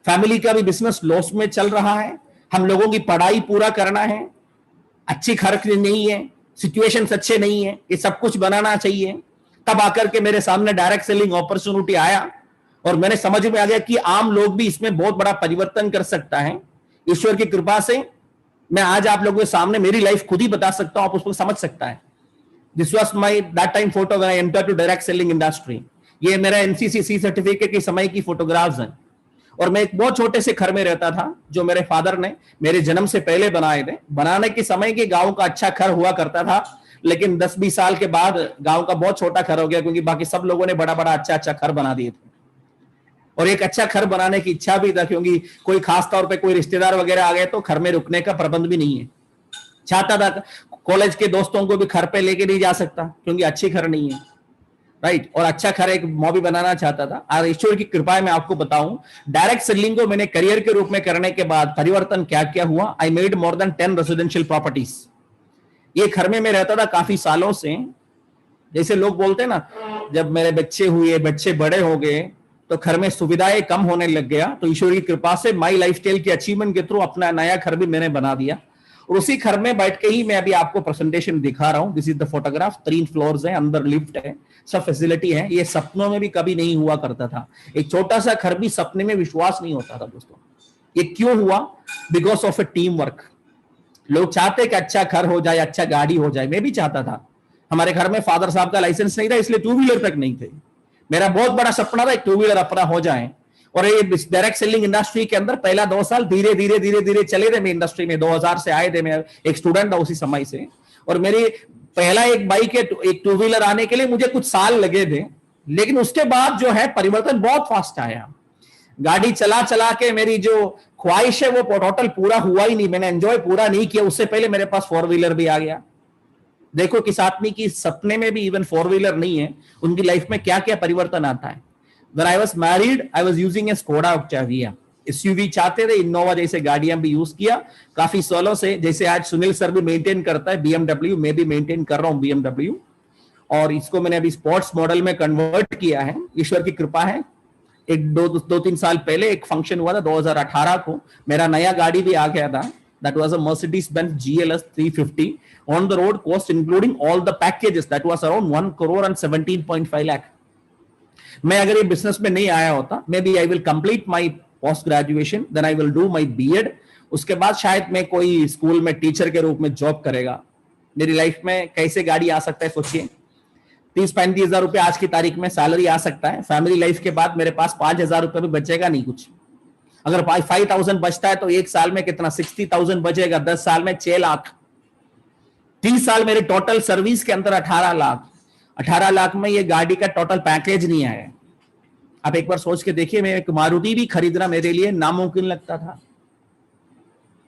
फैमिली का भी बिजनेस लॉस में चल रहा है, हम लोगों की पढ़ाई पूरा करना है, अच्छी खर्च नहीं है, सिचुएशंस अच्छे नहीं है, ये सब कुछ बनाना चाहिए। तब आकर के मेरे सामने डायरेक्ट सेलिंग अपॉर्चुनिटी आया और मैंने समझ में आ गया कि आम लोग भी इसमें बहुत बड़ा परिवर्तन कर सकता है। ईश्वर की कृपा से मैं आज आप लोगों के सामने मेरी लाइफ खुद ही बता सकता हूं, आप उसको समझ सकता है। This was my that time photo when I enter to direct selling industry. ये मेरा एनसीसी सी सर्टिफिकेट के समय की फोटोग्राफ्स हैं। और मैं एक बहुत छोटे से घर में रहता था जो मेरे फादर ने मेरे जन्म से पहले बनाए थे। बनाने के समय के गांव का अच्छा घर हुआ करता था, लेकिन 10-20 साल के बाद गांव का बहुत छोटा घर हो गया, क्योंकि बाकी सब लोगों ने बड़ा बड़ा अच्छा अच्छा घर बना दिए थे। और एक अच्छा घर बनाने की इच्छा भी था, क्योंकि कोई खास तौर पे कोई रिश्तेदार वगैरह आ गए तो घर में रुकने का प्रबंध भी नहीं है। चाहता था कॉलेज के दोस्तों को भी घर पे लेके नहीं जा सकता, क्योंकि अच्छी घर नहीं है, राइट। और अच्छा घर एक मॉबी बनाना चाहता था। और ईश्वर की कृपा है मैं आपको बताऊं, डायरेक्ट सेलिंग को मैंने करियर के रूप में करने के बाद परिवर्तन क्या क्या हुआ। I made more than 10 residential properties. ये घर में मैं रहता था काफी सालों से। जैसे लोग बोलते हैं ना, जब मेरे बच्चे हुए, बच्चे बड़े हो गए तो घर में सुविधाएं कम होने लग गया। तो ईश्वर की कृपा से माई लाइफस्टाइल की अचीवमेंट के थ्रू अपना नया घर भी मैंने बना दिया। और उसी घर में बैठ के ही मैं अभी आपको प्रेजेंटेशन दिखा रहा हूं। This is the photograph. 3 floors है, अंदर लिफ्ट है, सब फैसिलिटी है। ये सपनों में भी कभी नहीं हुआ करता था। एक छोटा सा घर भी सपने में विश्वास नहीं होता था दोस्तों। ये क्यों हुआ? Because of A team work. लोग चाहते कि अच्छा घर हो जाए, अच्छा गाड़ी हो जाए। मैं भी चाहता था। हमारे घर में फादर साहब का लाइसेंस नहीं था, इसलिए 2 व्हीलर तक नहीं थे। मेरा बहुत बड़ा सपना था एक 2 व्हीलर अपना हो जाए। और ये डायरेक्ट सेलिंग इंडस्ट्री के अंदर पहला 2 साल धीरे धीरे धीरे धीरे चले थे। मैं इंडस्ट्री में 2000 से आए थे, मैं एक स्टूडेंट था उसी समय से। और मेरी पहला एक बाइक है, एक 2 व्हीलर आने के लिए मुझे कुछ साल लगे थे, लेकिन उसके बाद जो है परिवर्तन बहुत फास्ट आया। गाड़ी चला चला के मेरी जो ख्वाहिश है वो टोटल पूरा हुआ ही नहीं, मैंने एंजॉय पूरा नहीं किया। उससे पहले मेरे पास 4 व्हीलर भी आ गया। देखो किस आदमी की सपने में भी इवन 4 व्हीलर नहीं है, उनकी लाइफ में क्या क्या परिवर्तन आता है। When I was married, I was using a Skoda Octavia. SUV चाहते थे, इनोवा जैसे गाड़ियां भी यूज किया काफी सालों से। जैसे आज सुनील सर भी मेंटेन करता है BMW, मैं भी मेंटेन कर रहा हूं BMW। और इसको मैंने अभी स्पोर्ट्स मॉडल में कन्वर्ट किया है। ईश्वर की कृपा है। एक 2-3 साल पहले एक फंक्शन हुआ था 2018 को, मेरा नया गाड़ी भी आ गया था। That was a Mercedes-Benz GLS 350 on the road cost including all the packages that was around 1 crore and 17.5 lakh। मैं अगर ये बिजनेस में नहीं आया होता, maybe I will complete my post graduation, then I will do my BEd। उसके बाद शायद मैं कोई स्कूल में टीचर के रूप में जॉब करेगा। मेरी लाइफ में कैसे गाड़ी आ सकता है सोचिए। 30-35 हजार रुपए आज की तारीख में सैलरी आ सकता है। फैमिली लाइफ के बाद मेरे पास 5,000 रुपए भी बचेगा नहीं कुछ। अगर 5,000 बचता है तो 1 साल में कितना 60,000 बचेगा, 10 साल में 6 लाख। 30 साल मेरे टोटल सर्विस के अंदर 18 लाख। 18 लाख में ये गाड़ी का टोटल पैकेज नहीं आया। आप एक बार सोच के देखिए, मैं एक मारुति भी खरीदना मेरे लिए नामुमकिन लगता था।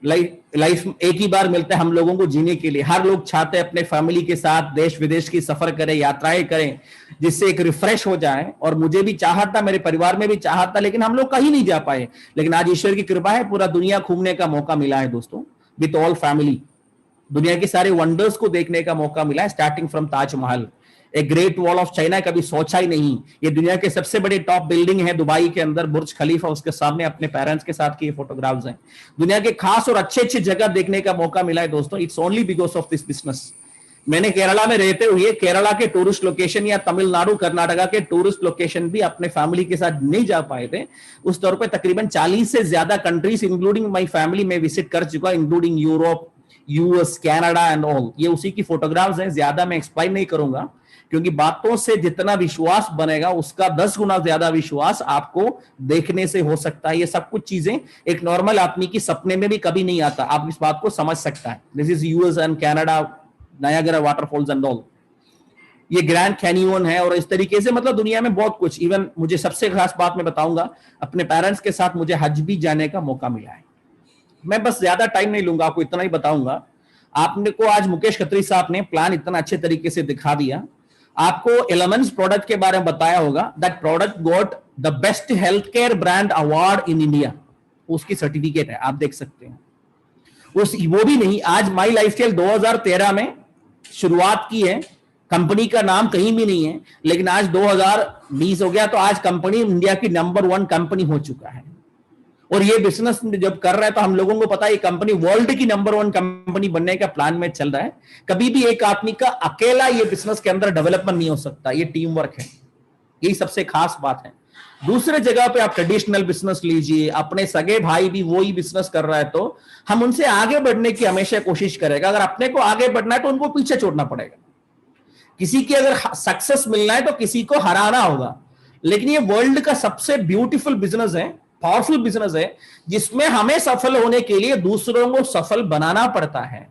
लाइफ एक ही बार मिलता है हम लोगों को जीने के लिए। हर लोग चाहते हैं अपने फैमिली के साथ देश विदेश की सफर करें, यात्राएं करें, जिससे एक रिफ्रेश हो जाए। और मुझे भी चाहत था, मेरे परिवार में भी चाहत था, लेकिन हम लोग कहीं नहीं जा पाए। लेकिन आज ईश्वर की कृपा है, पूरा दुनिया घूमने का मौका मिला है दोस्तों, विद ऑल फैमिली। दुनिया के सारे वंडर्स को देखने का मौका मिला है, स्टार्टिंग फ्रॉम ताजमहल, एक ग्रेट वॉल ऑफ चाइना कभी सोचा ही नहीं। ये दुनिया के सबसे बड़े टॉप बिल्डिंग है दुबई के अंदर, बुर्ज खलीफा, उसके सामने अपने पेरेंट्स के साथ की ये फोटोग्राफ्स हैं। दुनिया के खास और अच्छे अच्छे जगह देखने का मौका मिला है दोस्तों। It's only because of this business. मैंने केरला में रहते हुए केरला के टूरिस्ट लोकेशन या तमिलनाडु कर्नाटका के टूरिस्ट लोकेशन भी अपने फैमिली के साथ नहीं जा पाए थे। उस तौर पे तकरीबन 40 से ज्यादा कंट्रीज इंक्लूडिंग माय फैमिली में विजिट कर चुका, including Europe, US, Canada and all. ये उसी की फोटोग्राफ्स हैं, ज्यादा मैं एक्सप्लेन नहीं करूंगा क्योंकि बातों से जितना विश्वास बनेगा उसका 10 गुना ज्यादा विश्वास आपको देखने से हो सकता है। ये सब कुछ चीजें एक नॉर्मल आदमी की सपने में भी कभी नहीं आता, आप इस बात को समझ सकता है। This is US and Canada, Niagara waterfalls and all. ये ग्रैंड कैनियन है और इस तरीके से मतलब दुनिया में बहुत कुछ। इवन मुझे सबसे खास बात मैं बताऊंगा, अपने पेरेंट्स के साथ मुझे हज भी जाने का मौका मिला है। मैं बस ज्यादा टाइम नहीं लूंगा, आपको इतना ही बताऊंगा। आपने को आज मुकेश खत्री साहब ने प्लान इतना अच्छे तरीके से दिखा दिया। आपको एलिमेंट्स प्रोडक्ट के बारे में बताया होगा। That product got the best health care brand award in India, उसकी सर्टिफिकेट है, आप देख सकते हैं। वो भी नहीं, आज माई लाइफस्टाइल 2013 में शुरुआत की है, कंपनी का नाम कहीं भी नहीं है, लेकिन आज 2020 हो गया तो आज कंपनी इंडिया की नंबर 1 कंपनी हो चुका है। और ये बिजनेस जब कर रहा है तो हम लोगों को पता है ये कंपनी वर्ल्ड की नंबर 1 कंपनी बनने का प्लान में चल रहा है। कभी भी एक आदमी का अकेला ये बिजनेस के अंदर डेवलपमेंट नहीं हो सकता, ये टीम वर्क है, यही सबसे खास बात है। दूसरे जगह पे आप ट्रेडिशनल बिजनेस लीजिए, अपने सगे भाई भी वही बिजनेस कर रहा है तो हम उनसे आगे बढ़ने की हमेशा कोशिश करेगा। अगर अपने को आगे बढ़ना है तो उनको पीछे छोड़ना पड़ेगा। किसी की अगर सक्सेस मिलना है तो किसी को हराना होगा। लेकिन ये वर्ल्ड का सबसे ब्यूटीफुल बिजनेस है, पावरफुल बिजनेस है, जिसमें हमें सफल होने के लिए दूसरों को सफल बनाना पड़ता है।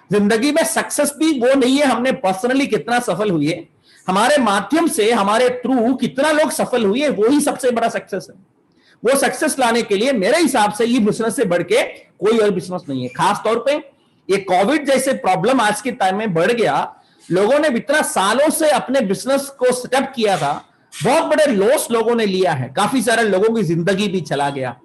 जिंदगी में सक्सेस भी वो नहीं है हमने पर्सनली कितना सफल हुए, हमारे माध्यम से हमारे थ्रू कितना लोग सफल हुए, वो ही सबसे बड़ा सक्सेस है। वो सक्सेस लाने के लिए मेरे हिसाब से ये बिजनेस से बढ़ के कोई और बिजनेस नहीं है। खास तौर पे ये कोविड जैसे प्रॉब्लम आज के टाइम में बढ़ गया, लोगों ने इतना सालों से अपने बिजनेस को सेटअप किया था, बहुत बड़े लॉस लोगों ने लिया है, काफी सारे लोगों की जिंदगी भी चला गया।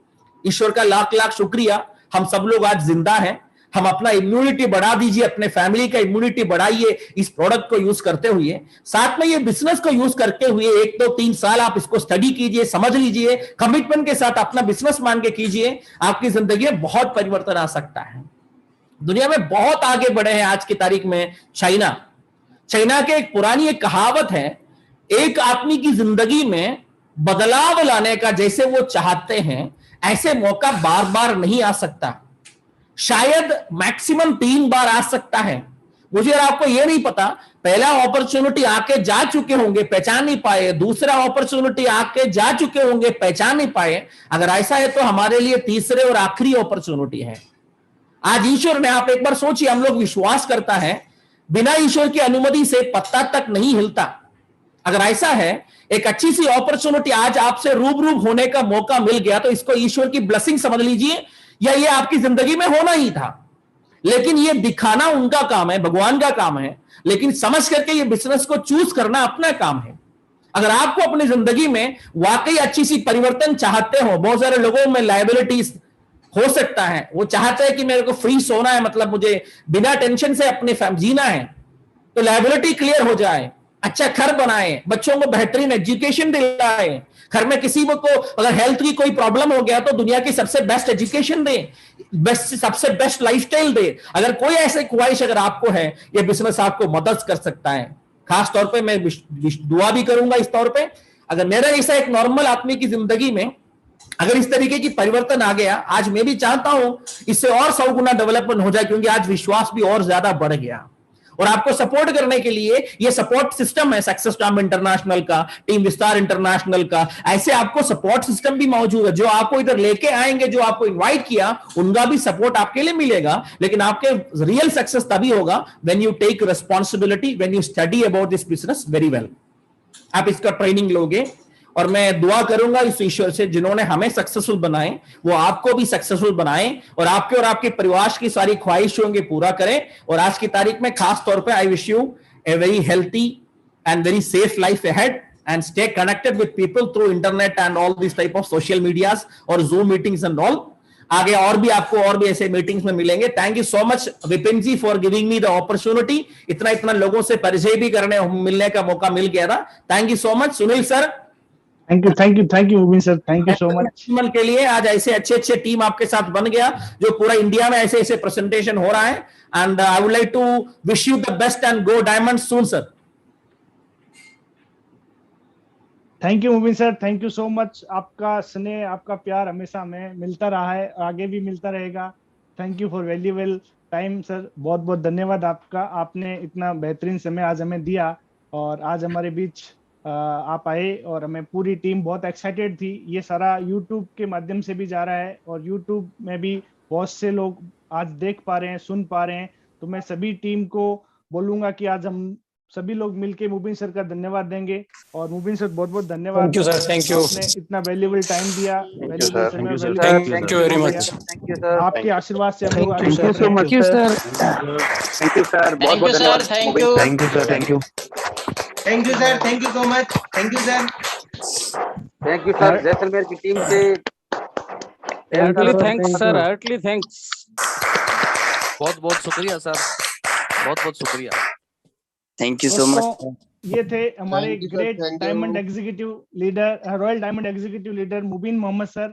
ईश्वर का लाख लाख शुक्रिया, हम सब लोग आज जिंदा हैं। हम अपना इम्यूनिटी बढ़ा दीजिए, अपने फैमिली का इम्यूनिटी बढ़ाइए इस प्रोडक्ट को यूज करते हुए। साथ में ये बिजनेस को यूज करते हुए 1 2 3 साल आप इसको स्टडी कीजिए, समझ लीजिए, कमिटमेंट के साथ अपना बिजनेस मान के कीजिए, आपकी जिंदगी में बहुत परिवर्तन आ सकता है। दुनिया में बहुत आगे बढ़े हैं आज की तारीख में चाइना के एक पुरानी एक कहावत है, एक आदमी की जिंदगी में बदलाव लाने का जैसे वो चाहते हैं ऐसे मौका बार बार नहीं आ सकता, शायद मैक्सिमम 3 बार आ सकता है। मुझे और आपको यह नहीं पता, पहला अपॉर्चुनिटी आके जा चुके होंगे, पहचान नहीं पाए, दूसरा अपॉर्चुनिटी आके जा चुके होंगे, पहचान नहीं पाए। अगर ऐसा है तो हमारे लिए तीसरे और आखिरी अपॉर्चुनिटी है। आज ईश्वर ने, आप एक बार सोचिए, हम लोग विश्वास करता है बिना ईश्वर की अनुमति से पत्ता तक नहीं हिलता। अगर ऐसा है, एक अच्छी सी अपॉर्चुनिटी आज आपसे रूबरू होने का मौका मिल गया तो इसको ईश्वर की ब्लेसिंग समझ लीजिए, या ये आपकी जिंदगी में होना ही था। लेकिन ये दिखाना उनका काम है, भगवान का काम है, लेकिन समझ करके ये बिजनेस को चूज करना अपना काम है। अगर आपको अपनी जिंदगी में वाकई अच्छी सी परिवर्तन चाहते हो, बहुत सारे लोगों में लायबिलिटीज हो सकता है, वो चाहते हैं कि मेरे को फ्री सोना है, मतलब मुझे बिना टेंशन से अपने जीना है, तो लायबिलिटी क्लियर हो जाए, अच्छा घर बनाए, बच्चों को बेहतरीन एजुकेशन दिलाए, घर में किसी को अगर हेल्थ की कोई प्रॉब्लम हो गया तो दुनिया की सबसे बेस्ट एजुकेशन दे, सबसे बेस्ट लाइफस्टाइल दे। अगर कोई ऐसी ख्वाहिश अगर आपको है, ये बिजनेस आपको मदद कर सकता है। खास तौर पे मैं दुआ भी करूंगा इस तौर पे, अगर मेरा ऐसा एक नॉर्मल आदमी की जिंदगी में अगर इस तरीके की परिवर्तन आ गया, आज मैं भी चाहता हूं इससे और 100 गुना डेवलपमेंट हो जाए, क्योंकि आज विश्वास भी और ज्यादा बढ़ गया। और आपको सपोर्ट करने के लिए ये सपोर्ट सिस्टम है सक्सेस स्टॉर्म इंटरनेशनल का, टीम विस्तार इंटरनेशनल का, ऐसे आपको सपोर्ट सिस्टम भी मौजूद है। जो आपको इधर लेके आएंगे, जो आपको इनवाइट किया, उनका भी सपोर्ट आपके लिए मिलेगा। लेकिन आपके रियल सक्सेस तभी होगा when you take responsibility, when you study about this business very well. आप इसका ट्रेनिंग लोगे और मैं दुआ करूंगा इस ईश्वर से, जिन्होंने हमें सक्सेसफुल बनाए वो आपको भी सक्सेसफुल बनाए और आपके और आपके परिवार की सारी ख्वाहिशों के पूरा करें। और आज की तारीख में खास तौर पे I wish U a very healthy and very safe life ahead and stay connected with people through internet and all these type of social medias or Zoom meetings and all. आगे और भी आपको और भी ऐसे मीटिंग्स में मिलेंगे। Thank you so much Vipin ji for giving me the opportunity. इतना लोगों से परिचय भी करने मिलने का मौका मिल गया था। Thank you so much Sunil sir. Thank you Mubeen sir, thank you so much. के लिए आज ऐसे अच्छे टीम आपके साथ बन गया जो पूरा इंडिया में ऐसे प्रेजेंटेशन हो रहा है। And I would like to wish you the best and go diamond soon sir. Thank you Mubeen sir, thank you so much. आपका स्नेह, आपका प्यार हमेशा हमें मिलता रहा है, आगे भी मिलता रहेगा। Thank you for valuable time sir, बहुत बहुत धन्यवाद आपका। आपने इतना बेहतरीन समय आज हमें दिया और आज हमारे बीच आप आए और हमें पूरी टीम बहुत एक्साइटेड थी। ये सारा यूट्यूब के माध्यम से भी जा रहा है और यूट्यूब में भी बहुत से लोग आज देख पा रहे हैं, सुन पा रहे हैं। तो मैं सभी टीम को बोलूंगा कि आज हम सभी लोग मिलके मुबीन सर का धन्यवाद देंगे। और मुबीन सर बहुत बहुत धन्यवाद। Thank you sir, thank you. आपने इतना वैल्यूएबल टाइम दिया, वैल्यूएबल समय, thank you very much. Thank you sir. आपके आशीर्वाद से हम लोग आगे Thank you बढ़ so रहे हैं। much, थैंक यू सर, बहुत बहुत धन्यवाद। Thank you. Thank you sir, thank you. Thank you sir, thank you so much, thank you sir. Thank you sir Jaisalmer की टीम से। Heartly thanks sir, heartly thanks. बहुत बहुत शुक्रिया सर, बहुत बहुत शुक्रिया। Thank you so much. दोस्तों, ये थे हमारे Thank you, sir. Great Thank you. Diamond executive leader, royal diamond executive leader Mubeen Mohammad sir.